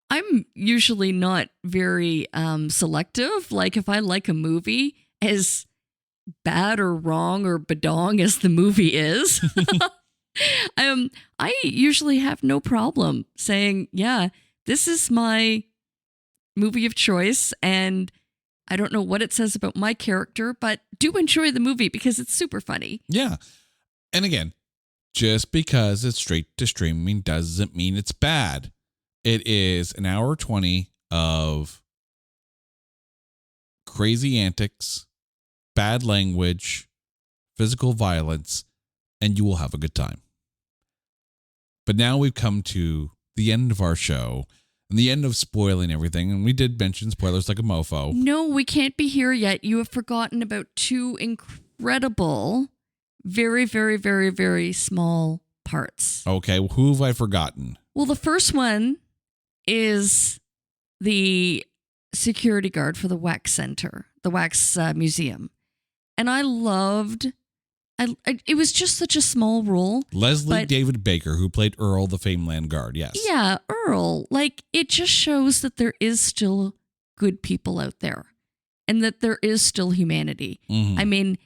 I'm usually not very selective. Like if I like a movie, as bad or wrong or badong as the movie is, I usually have no problem saying, yeah, this is my movie of choice, and I don't know what it says about my character, but do enjoy the movie because it's super funny. Yeah. And again, just because it's straight to streaming doesn't mean it's bad. It is an hour 20 of crazy antics, bad language, physical violence, and you will have a good time. But now we've come to the end of our show and the end of spoiling everything. And we did mention spoilers like a mofo. No, we can't be here yet. You have forgotten about two incredible, very, very, very, very small parts. Okay, well, who have I forgotten? Well, the first one is the security guard for the wax center, the wax museum. And I loved... it was just such a small role. Leslie David Baker, who played Earl, the Fameland guard. Yes. Yeah, Earl. Like, it just shows that there is still good people out there and that there is still humanity. Mm-hmm. I mean,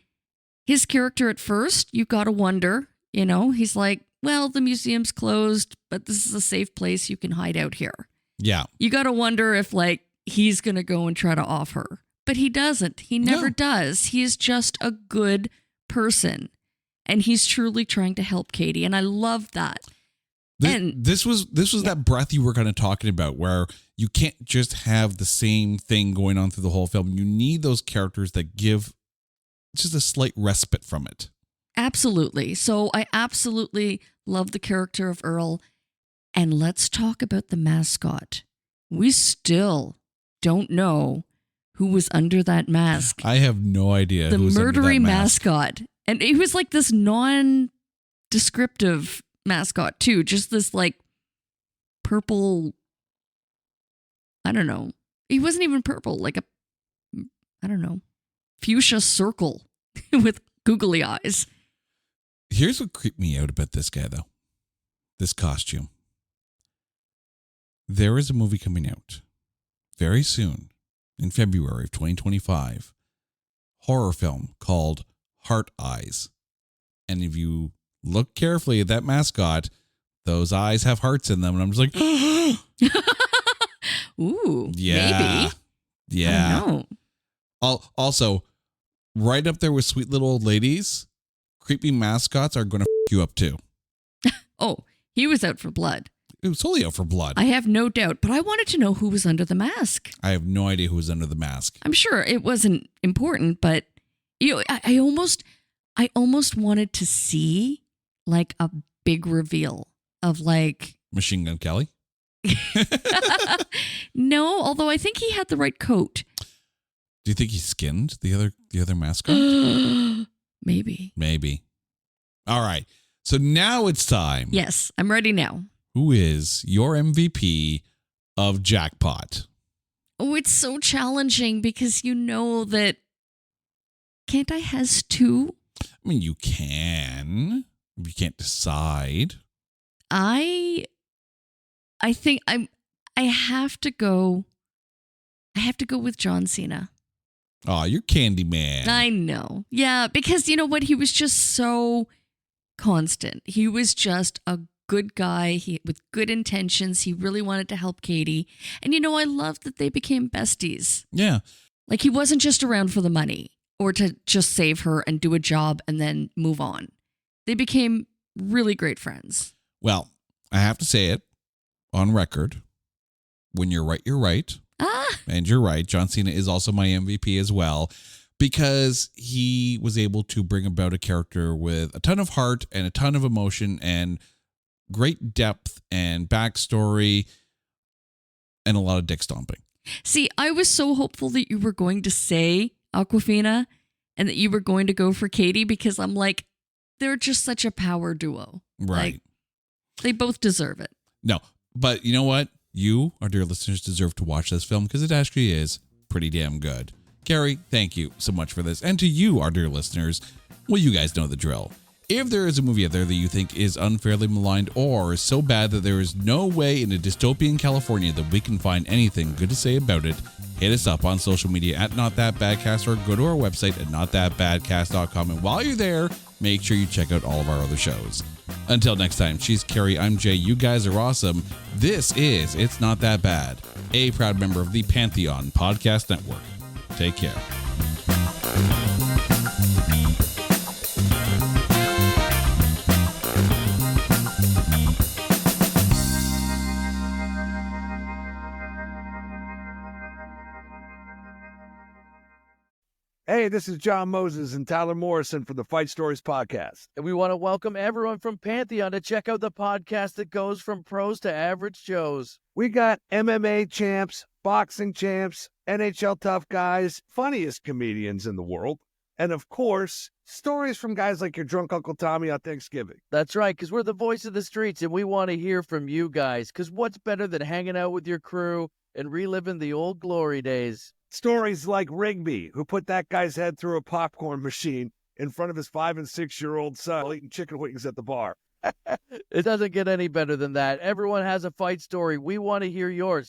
his character at first, you got to wonder, he's like, well, the museum's closed, but this is a safe place. You can hide out here. Yeah. You got to wonder if, like, he's going to go and try to off her. But he doesn't. He never does. He is just a good person, and he's truly trying to help Katie, and I love that. This was that breath you were kind of talking about, where you can't just have the same thing going on through the whole film. You need those characters that give just a slight respite from it. Absolutely. So I absolutely love the character of Earl. And let's talk about the mascot. We still don't know who was under that mask. I have no idea. The who was under murdery that mask. mascot. And he was like this non-descriptive mascot too. Just this like purple, I don't know. He wasn't even purple, like I don't know, fuchsia circle with googly eyes. Here's what creeped me out about this guy, though. This costume. There is a movie coming out very soon in February of 2025. Horror film called Heart Eyes. And if you look carefully at that mascot, those eyes have hearts in them. And I'm just like, ooh, yeah. maybe. Yeah. I don't know. Also, right up there with sweet little old ladies, creepy mascots are going to f you up too. Oh, he was out for blood. It was totally out for blood. I have no doubt, but I wanted to know who was under the mask. I have no idea who was under the mask. I'm sure it wasn't important, but I almost wanted to see like a big reveal of like Machine Gun Kelly? No, although I think he had the right coat. Do you think he skinned the other mascot? Maybe. Maybe. All right. So now it's time. Yes, I'm ready now. Who is your MVP of Jackpot? Oh, it's so challenging because you know that Can't I has two? I mean, you can. You can't decide. I think I have to go with John Cena. Oh, you're Candyman. I know. Yeah, because you know what? He was just so constant. He was just a good guy with good intentions. He really wanted to help Katie. And you know, I love that they became besties. Yeah. Like he wasn't just around for the money or to just save her and do a job and then move on. They became really great friends. Well, I have to say it on record. When you're right, you're right. And you're right. John Cena is also my MVP as well, because he was able to bring about a character with a ton of heart and a ton of emotion and great depth and backstory and a lot of dick stomping. See, I was so hopeful that you were going to say Awkwafina and that you were going to go for Katie, because I'm like, they're just such a power duo. Right. Like, they both deserve it. No, but you know what? You, our dear listeners, deserve to watch this film because it actually is pretty damn good. Carrie, thank you so much for this. And to you, our dear listeners, well, you guys know the drill. If there is a movie out there that you think is unfairly maligned or is so bad that there is no way in a dystopian California that we can find anything good to say about it, hit us up on social media at NotThatBadcast or go to our website at NotThatBadcast.com. And while you're there, make sure you check out all of our other shows. Until next time, she's Carrie, I'm Jay, you guys are awesome. This is It's Not That Bad, a proud member of the Pantheon Podcast Network. Take care. Hey, this is John Moses and Tyler Morrison for the Fight Stories podcast. And we want to welcome everyone from Pantheon to check out the podcast that goes from pros to average Joes. We got MMA champs, boxing champs, NHL tough guys, funniest comedians in the world, and of course, stories from guys like your drunk Uncle Tommy on Thanksgiving. That's right, because we're the voice of the streets and we want to hear from you guys, because what's better than hanging out with your crew and reliving the old glory days? Stories like Rigby, who put that guy's head through a popcorn machine in front of his 5- and 6-year-old son while eating chicken wings at the bar. It doesn't get any better than that. Everyone has a fight story. We want to hear yours.